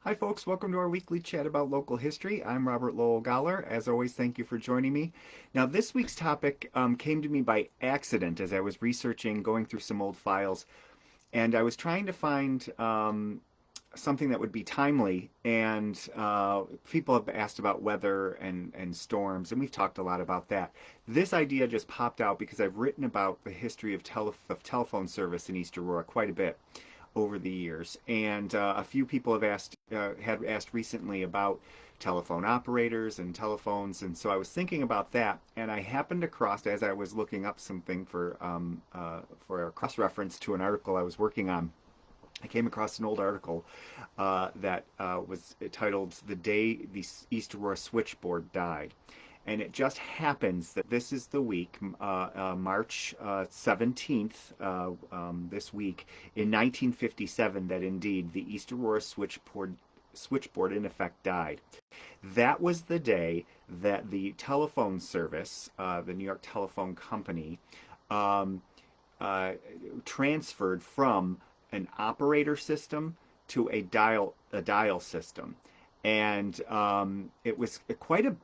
Hi, folks. Welcome to our weekly chat about local history. I'm Robert Lowell Goller. As always, thank you for joining me. Now, this week's topic came to me by accident as I was researching, going through some old files, and I was trying to find something that would be timely. And people have asked about weather and storms, and we've talked a lot about that. This idea just popped out because I've written about the history of telephone service in East Aurora quite a bit over the years, and a few people have had asked recently about telephone operators and telephones, and so I was thinking about that, and I happened across, as I was looking up something for a cross reference to an article I was working on. I came across an old article that was titled "The Day the East Aurora Switchboard Died." And it just happens that this is the week, March 17th, this week, in 1957, that indeed the East Aurora switchboard in effect died. That was the day that the telephone service, the New York Telephone Company, um, transferred from an operator system to a dial system, and it was quite a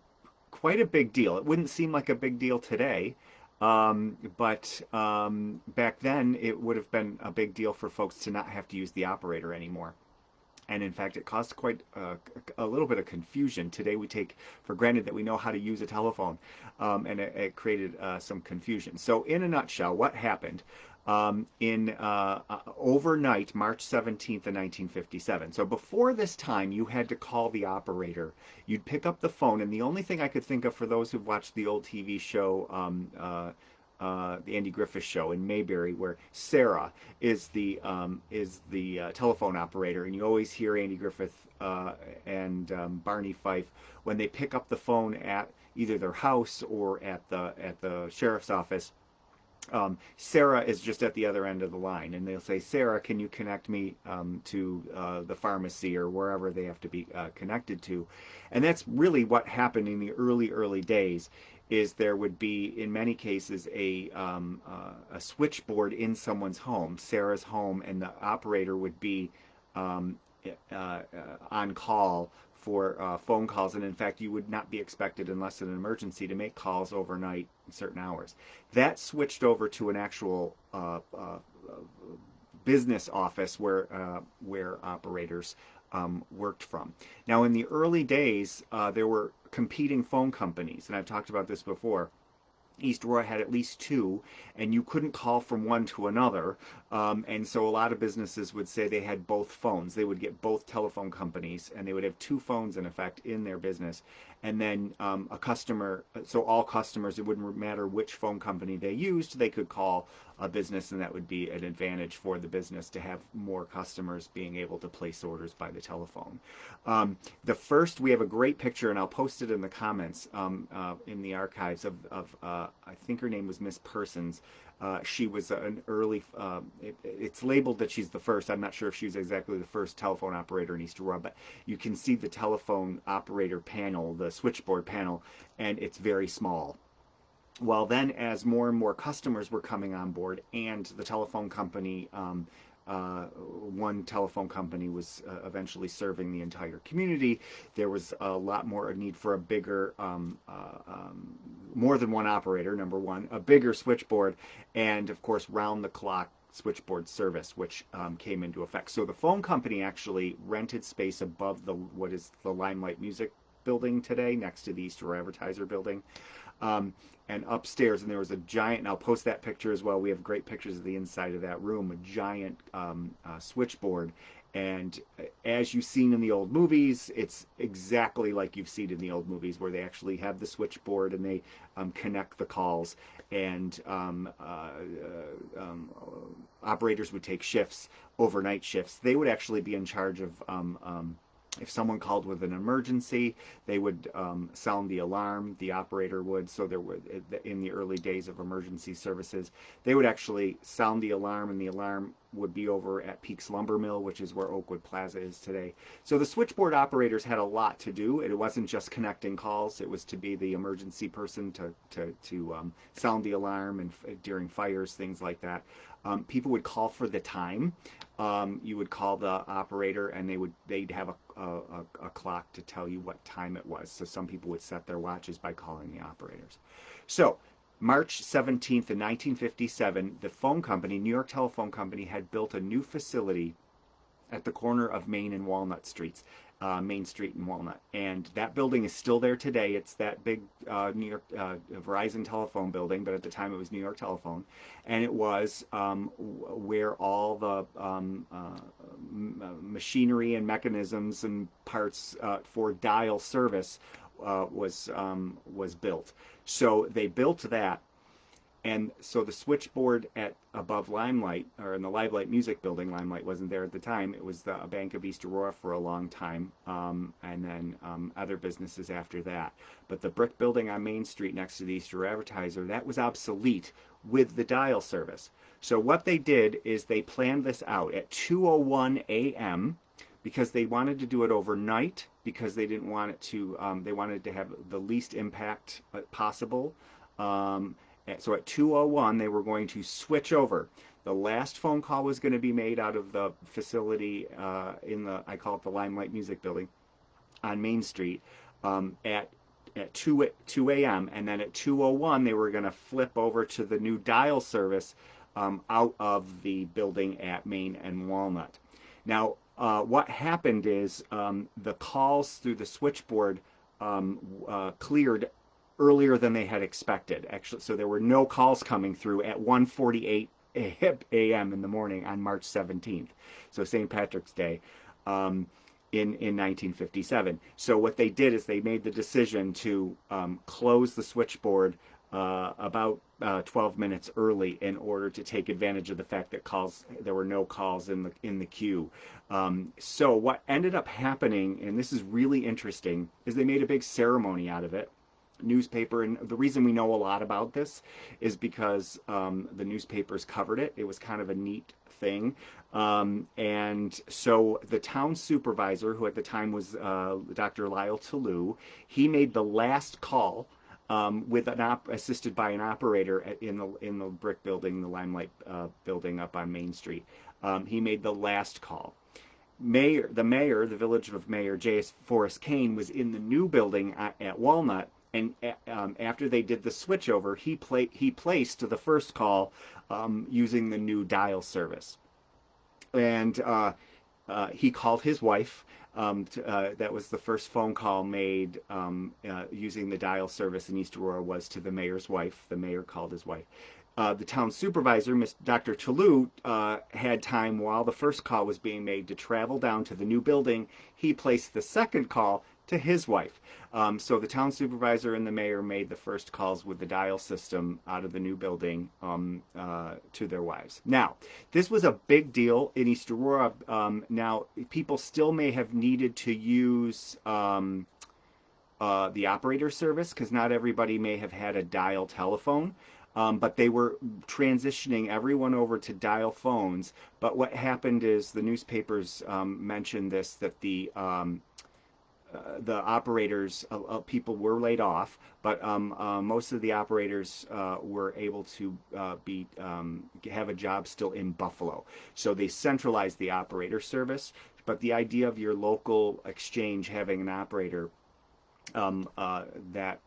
big deal. It wouldn't seem like a big deal today, but back then it would have been a big deal for folks to not have to use the operator anymore. And in fact, it caused quite a little bit of confusion. Today, we take for granted that we know how to use a telephone, and it created some confusion. So, in a nutshell, what happened in overnight, March 17th of 1957? So, before this time, you had to call the operator. You'd pick up the phone, and the only thing I could think of for those who've watched the old TV show, the Andy Griffith Show in Mayberry, where Sarah is the telephone operator, and you always hear Andy Griffith and Barney Fife when they pick up the phone at either their house or at the sheriff's office. Sarah is just at the other end of the line, and they'll say, "Sarah, can you connect me to the pharmacy," or wherever they have to be connected to. And that's really what happened in the early days. Is there would be, in many cases, a switchboard in someone's home, Sarah's home, and the operator would be um, on call for phone calls. And in fact, you would not be expected, unless an emergency, to make calls overnight in certain hours. That switched over to an actual business office where operators worked from. Now, in the early days, there were competing phone companies, and I've talked about this before. East Aurora had at least two, and you couldn't call from one to another. And so a lot of businesses would say they had both phones. They would get both telephone companies, and they would have two phones, in effect, in their business. And then a customer, so all customers, it wouldn't matter which phone company they used, they could call a business, and that would be an advantage for the business to have more customers being able to place orders by the telephone. We have a great picture, and I'll post it in the comments in the archives of I think her name was Miss Persons. She was an early, it's labeled that she's the first. I'm not sure if she was exactly the first telephone operator in East Aurora, but you can see the telephone operator panel, the switchboard panel, and it's very small. Well, then, as more and more customers were coming on board, and the telephone company, one telephone company was eventually serving the entire community, there was a lot more need for a bigger, more than one operator, number one, a bigger switchboard, and of course, round the clock switchboard service, which came into effect. So the phone company actually rented space above what is the Limelight Music building today, next to the East Aurora Advertiser building. And upstairs, and there was a giant, and I'll post that picture as well. We have great pictures of the inside of that room, a giant switchboard. And as you've seen in the old movies, it's exactly like you've seen in the old movies, where they actually have the switchboard and they connect the calls. And operators would take shifts, overnight shifts. They would actually be in charge of if someone called with an emergency, they would sound the alarm. The operator would. So there would, in the early days of emergency services, they would actually sound the alarm, and the alarm would be over at Peaks Lumber Mill, which is where Oakwood Plaza is today. So the switchboard operators had a lot to do. It wasn't just connecting calls. It was to be the emergency person to sound the alarm, and during fires, things like that. People would call for the time. You would call the operator, and they'd have a clock to tell you what time it was. So some people would set their watches by calling the operators. So March 17th, 1957, the phone company, New York Telephone Company, had built a new facility at the corner of Main and Walnut Streets, Main Street and Walnut. And that building is still there today. It's that big New York Verizon telephone building, but at the time it was New York Telephone. And it was where all the machinery and mechanisms and parts for dial service was built. So they built that. And so the switchboard at above Limelight, or in the Limelight Music Building, Limelight wasn't there at the time. It was the Bank of East Aurora for a long time, and then other businesses after that. But the brick building on Main Street next to the East Aurora Advertiser, that was obsolete with the dial service. So what they did is they planned this out at 2:01 a.m. because they wanted to do it overnight, because they didn't want it to, they wanted to have the least impact possible. So at 2:01, they were going to switch over. The last phone call was going to be made out of the facility in the, I call it the Limelight Music Building on Main Street at 2 a.m. And then at 2:01, they were going to flip over to the new dial service out of the building at Main and Walnut. Now, what happened is the calls through the switchboard cleared earlier than they had expected. Actually, so there were no calls coming through at 1:48 a.m. in the morning on March 17th, so St. Patrick's Day, in 1957. So what they did is they made the decision to close the switchboard about 12 minutes early in order to take advantage of the fact that there were no calls in the queue. So what ended up happening, and this is really interesting, is they made a big ceremony out of it. Newspaper, and the reason we know a lot about this is because the newspapers covered it. It was kind of a neat thing. And so the town supervisor, who at the time was Dr. Lyle Toulouse, he made the last call with assisted by an operator in the brick building, the Limelight building up on Main Street. He made the last call. The mayor, the village of Mayor J.S. Forrest Kane, was in the new building at Walnut. And after they did the switchover, he placed the first call using the new dial service. And he called his wife. That was the first phone call made using the dial service in East Aurora, was to the mayor's wife. The mayor called his wife. The town supervisor, Dr. Toulouse, had time while the first call was being made to travel down to the new building. He placed the second call to his wife. So the town supervisor and the mayor made the first calls with the dial system out of the new building to their wives. Now, this was a big deal in East Aurora. Now, people still may have needed to use the operator service, because not everybody may have had a dial telephone. But they were transitioning everyone over to dial phones. But what happened is the newspapers mentioned this, that the operators, people were laid off, but most of the operators were able to have a job still in Buffalo. So they centralized the operator service, but the idea of your local exchange having an operator that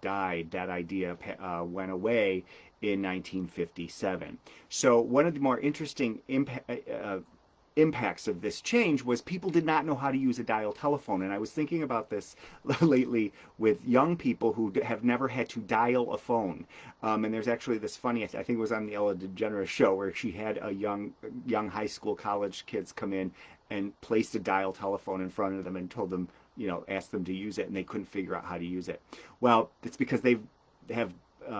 died, that idea went away in 1957. So one of the more interesting impacts of this change was people did not know how to use a dial telephone. And I was thinking about this lately with young people who have never had to dial a phone. And there's actually this funny, I think it was on the Ellen DeGeneres show, where she had a young high school, college kids come in and placed a dial telephone in front of them and told them, asked them to use it, and they couldn't figure out how to use it. Well, it's because they have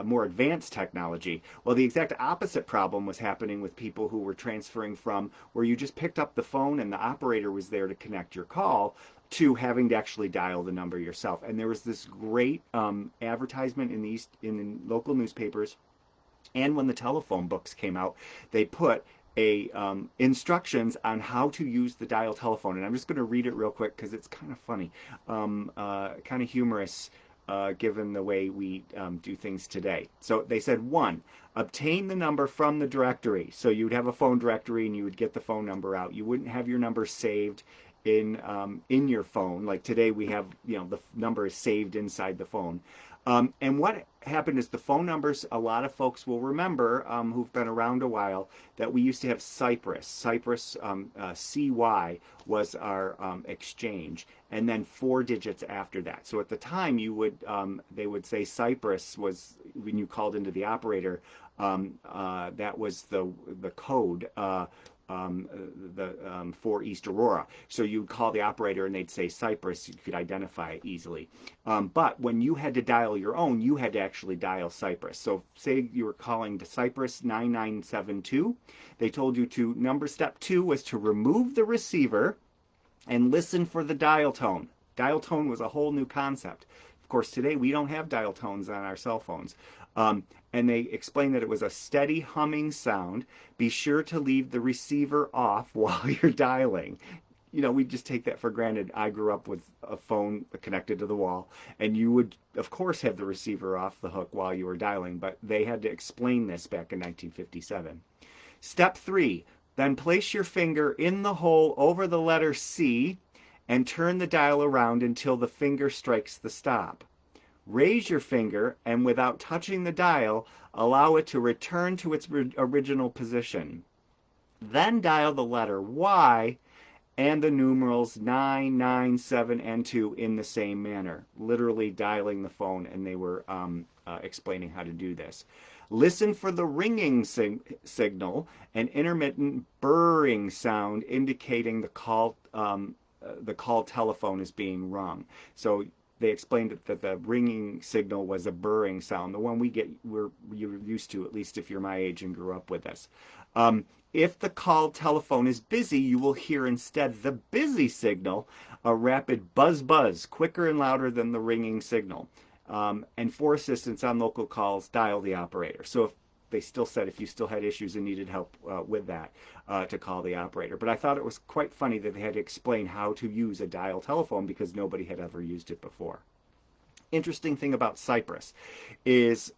more advanced technology. Well, the exact opposite problem was happening with people who were transferring from where you just picked up the phone and the operator was there to connect your call, to having to actually dial the number yourself. And there was this great advertisement in the local newspapers, and when the telephone books came out, they put instructions on how to use the dial telephone. And I'm just going to read it real quick because it's kind of funny, kind of humorous, given the way we do things today. So they said, 1, obtain the number from the directory. So you would have a phone directory and you would get the phone number out. You wouldn't have your number saved in your phone. Like today, we have, the number is saved inside the phone. And what happened is the phone numbers, a lot of folks will remember, who've been around a while, that we used to have Cypress. Cypress, CY was our exchange, and then 4 digits after that. So at the time, they would say Cypress was, when you called into the operator, that was the code. For East Aurora. So you'd call the operator and they'd say Cypress. You could identify it easily. But when you had to dial your own, you had to actually dial Cypress. So say you were calling to Cypress 9972. They told you step 2 was to remove the receiver and listen for the dial tone. Dial tone was a whole new concept. Of course, today we don't have dial tones on our cell phones. And they explained that it was a steady humming sound. Be sure to leave the receiver off while you're dialing. We just take that for granted. I grew up with a phone connected to the wall, and you would, of course, have the receiver off the hook while you were dialing, but they had to explain this back in 1957. Step 3, then place your finger in the hole over the letter C and turn the dial around until the finger strikes the stop. Raise your finger and without touching the dial, allow it to return to its original position. Then dial the letter Y and the numerals 9, 9, 7, and 2 in the same manner, literally dialing the phone, and they were explaining how to do this. Listen for the ringing signal, an intermittent burring sound indicating the call telephone is being rung. So they explained that the ringing signal was a burring sound, the one you're used to, at least if you're my age and grew up with this. If the call telephone is busy, you will hear instead the busy signal, a rapid buzz buzz, quicker and louder than the ringing signal. And for assistance on local calls, dial the operator. So if they still said if you still had issues and needed help with that, to call the operator. But I thought it was quite funny that they had to explain how to use a dial telephone because nobody had ever used it before. Interesting thing about Cypress is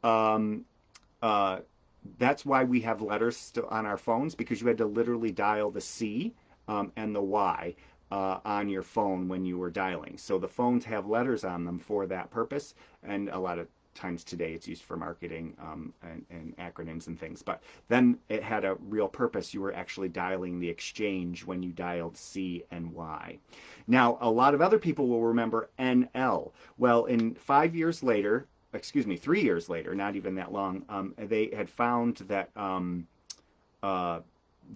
that's why we have letters still on our phones, because you had to literally dial the C and the Y on your phone when you were dialing. So the phones have letters on them for that purpose, and a lot of times today it's used for marketing and acronyms and things. But then it had a real purpose. You were actually dialing the exchange when you dialed C and Y. Now, a lot of other people will remember NL. Well, 3 years later, not even that long, they had found that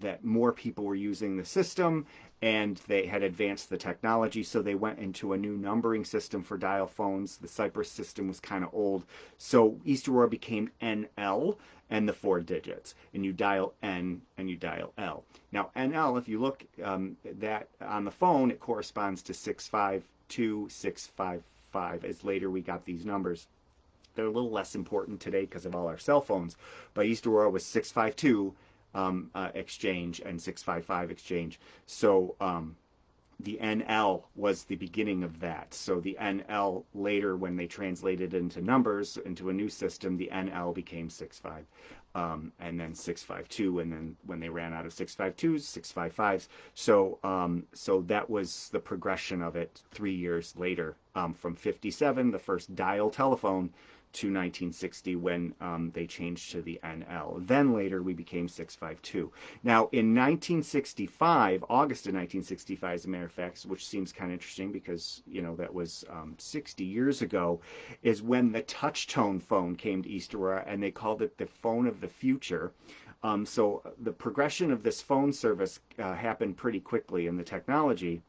that more people were using the system, and they had advanced the technology, so they went into a new numbering system for dial phones. The Cypress system was kind of old, so East Aurora became NL and the 4 digits, and you dial N and you dial L. Now NL, if you look that on the phone, it corresponds to 652, 655, as later we got these numbers. They're a little less important today because of all our cell phones, but East Aurora was 652 exchange and 655 exchange. So the NL was the beginning of that. So the NL later, when they translated into numbers into a new system, the NL became 65, and then 652, and then when they ran out of 652s, 655s. So that was the progression of it 3 years later, from 57, the first dial telephone, to 1960 when they changed to the NL. Then later we became 652. Now in 1965, August of 1965 as a matter of fact, which seems kind of interesting because that was 60 years ago, is when the touch tone phone came to East Aurora, and they called it the phone of the future. So the progression of this phone service happened pretty quickly in the technology.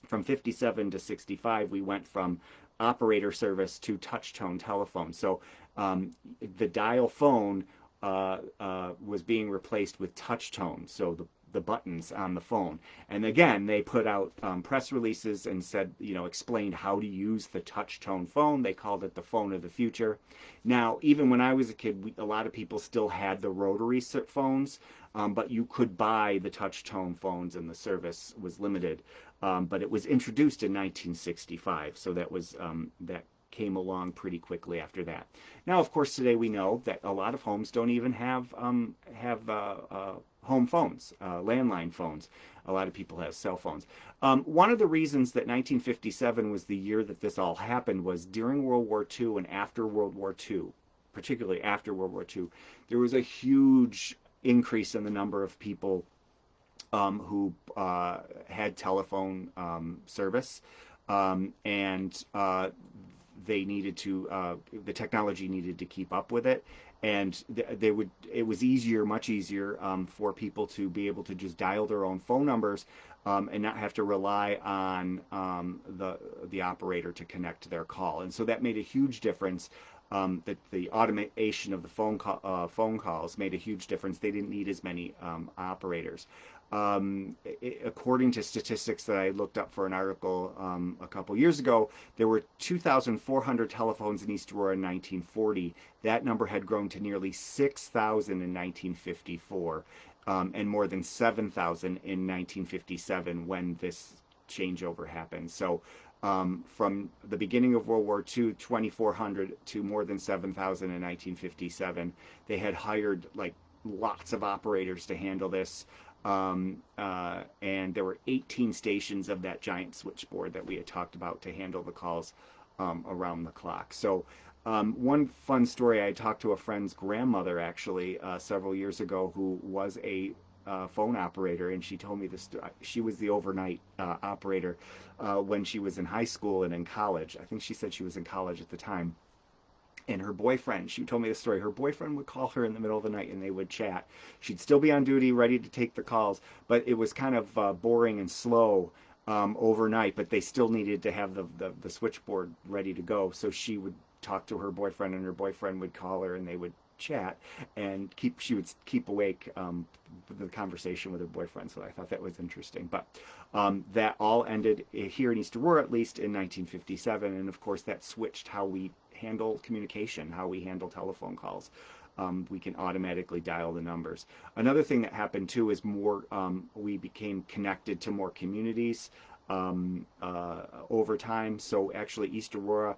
From 57 to 65, we went from operator service to touch tone telephone. So the dial phone was being replaced with touch tone, so the buttons on the phone. And again, they put out press releases and said, explained how to use the touch tone phone. They called it the phone of the future. Now, even when I was a kid, a lot of people still had the rotary phones, but you could buy the touch tone phones, and the service was limited. But it was introduced in 1965, so that was that came along pretty quickly after that. Now, of course, today we know that a lot of homes don't even have home phones, landline phones. A lot of people have cell phones. One of the reasons that 1957 was the year that this all happened was during World War II and after World War II, particularly after World War II, there was a huge increase in the number of people who had telephone service, and they needed to the technology needed to keep up with it, and it was much easier for people to be able to just dial their own phone numbers and not have to rely on the operator to connect their call. And so that made a huge difference. That the automation of the phone calls made a huge difference. They didn't need as many operators. According to statistics that I looked up for an article a couple years ago, there were 2,400 telephones in East Aurora in 1940. That number had grown to nearly 6,000 in 1954, and more than 7,000 in 1957 when this changeover happened. So from the beginning of World War II, 2,400 to more than 7,000 in 1957. They had hired like lots of operators to handle this. And there were 18 stations of that giant switchboard that we had talked about to handle the calls around the clock. So one fun story, I talked to a friend's grandmother actually several years ago who was a phone operator, and she told me this. She was the overnight operator when she was in high school and in college. I think she said she was in college at the time. And her boyfriend, she told me the story, her boyfriend would call her in the middle of the night and they would chat. She'd still be on duty, ready to take the calls, but it was kind of boring and slow overnight, but they still needed to have the switchboard ready to go. So she would talk to her boyfriend and her boyfriend would call her and they would chat and she would keep awake the conversation with her boyfriend. So I thought that was interesting. But that all ended here in East Aurora, at least in 1957. And of course that switched how we handle communication, how we handle telephone calls. We can automatically dial the numbers. Another thing that happened too is we became connected to more communities over time. So actually East Aurora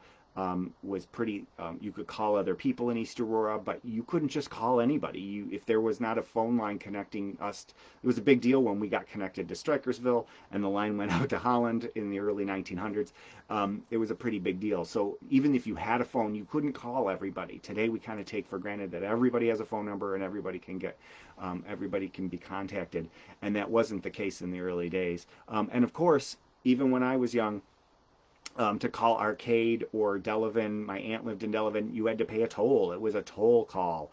was pretty, you could call other people in East Aurora, but you couldn't just call anybody. If there was not a phone line connecting us, it was a big deal when we got connected to Strikersville and the line went out to Holland in the early 1900s. It was a pretty big deal. So even if you had a phone, you couldn't call everybody. Today we kind of take for granted that everybody has a phone number and everybody can be contacted. And that wasn't the case in the early days. And of course, even when I was young, to call Arcade or Delavan, my aunt lived in Delavan, you had to pay a toll. It was a toll call,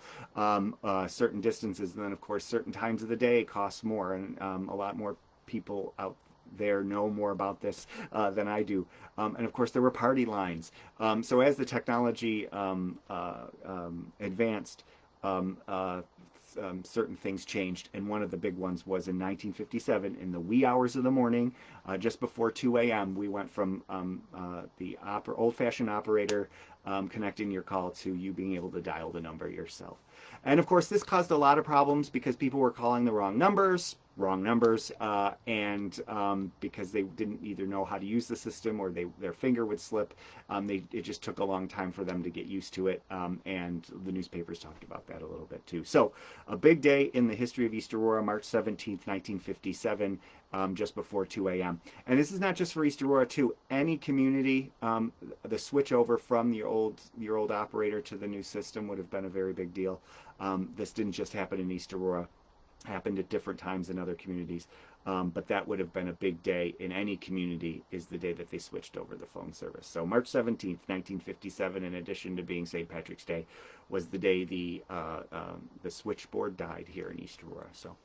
certain distances. And then, of course, certain times of the day costs more. And a lot more people out there know more about this than I do. And, of course, there were party lines. So as the technology advanced, certain things changed, and one of the big ones was in 1957 in the wee hours of the morning, just before 2 a.m. we went from the old-fashioned operator connecting your call to you being able to dial the number yourself. And of course this caused a lot of problems because people were calling the wrong numbers, and because they didn't either know how to use the system or their finger would slip. It just took a long time for them to get used to it, and the newspapers talked about that a little bit too. So a big day in the history of East Aurora, March 17th, 1957, just before 2 a.m. And this is not just for East Aurora too. Any community, the switch over from your old operator to the new system would have been a very big deal. This didn't just happen in East Aurora. Happened at different times in other communities, but that would have been a big day in any community, is the day that they switched over the phone service. So March 17th, 1957, in addition to being St. Patrick's Day, was the day the switchboard died here in East Aurora. So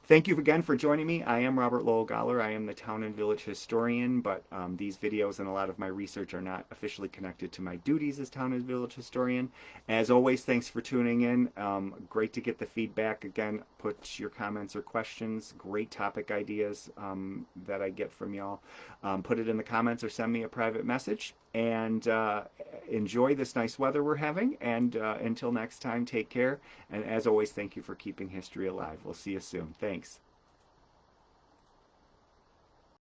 thank you again for joining me. I am Robert Lowell Goller. I am the Town and Village Historian, but these videos and a lot of my research are not officially connected to my duties as Town and Village Historian. As always, thanks for tuning in. Great to get the feedback. Again, put your comments or questions, great topic ideas that I get from y'all. Put it in the comments or send me a private message. And enjoy this nice weather we're having. And until next time, take care. And as always, thank you for keeping history alive. We'll see you soon. Thanks.